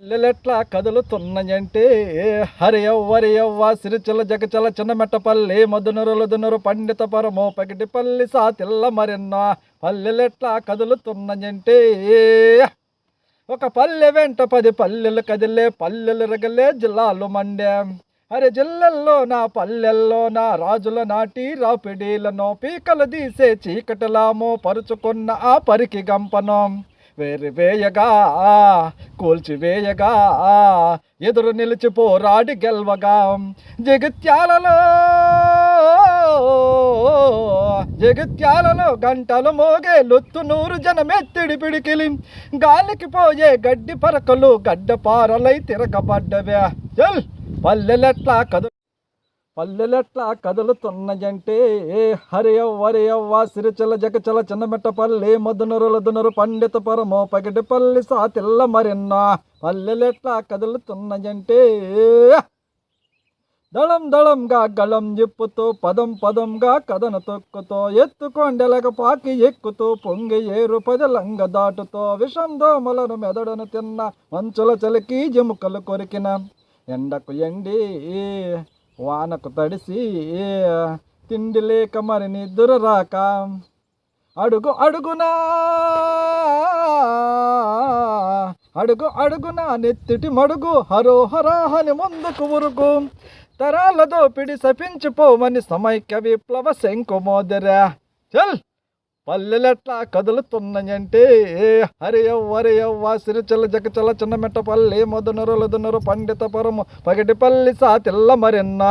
పల్లెలెట్లా కదులుతున్నాయంటే హరియవ్వ సిరిచల జగచల చిన్నమెట్టపల్లి మధునురులుదునురు పండిత పరమో పగిటిపల్లి సాతిల్ల మరెన్న పల్లెలెట్లా కదులుతున్నాయంటే ఒక పల్లె వెంట 10 పల్లెలు కదిలే పల్లెలు రగలే జిల్లాలు మండే అరే జిల్లల్లో నా పల్లెల్లో నా రాజుల నాటి రాపిడీలను పీకలు తీసే చీకటలామో పరుచుకున్న ఆ పరికి గంపను వేయగా కూల్చివేయగా ఎదురు నిలిచి పోరాడి గెల్వగా జగిత్యాలలో గంటలు మోగే లొత్తు నూరు జనమెత్తిడి పిడికిలి గాలికి పోయే గడ్డి పరకలు గడ్డపారలై తిరగబడ్డవే చల్ పల్లెలెట్లా కదులుతున్నాయంటే హరియవ్వ సిరిచల జగచల చిన్నమెట్టపల్లి మధునురులుదునురు పండిత పరమో పగిటిపల్లి సాతిల్ల మరెన్న పల్లెలెట్లా కదులుతున్నాయంటే దళంగా గళం జిప్పుతూ పదంగా కథను తొక్కుతూ ఎత్తుకొండెలగ పాకి ఎక్కుతూ పొంగి ఏరు పదలంగ దాటుతో విషం దోమలను మెదడును తిన్న మంచుల చలికి జముకలు కొరికిన ఎండకు ఎండి వానకు తడిసి తిండి లేక మరి నిద్ర రాక అడుగునా నెత్తిటి మడుగు హరోహరాహని ముందుకు ఉరుగు తరాల దోపిడి శపించిపోమని సమైక్య విప్లవ శంకుమోదరా చల్ పల్లెలెట్లా కదులుతున్నాయంటే హరియవ్వ సిరిచల జగచల చిన్నమెట్టపల్లి మధునురులుదునురు పండిత పరము పగిటిపల్లి సాతిల్ల మరెన్న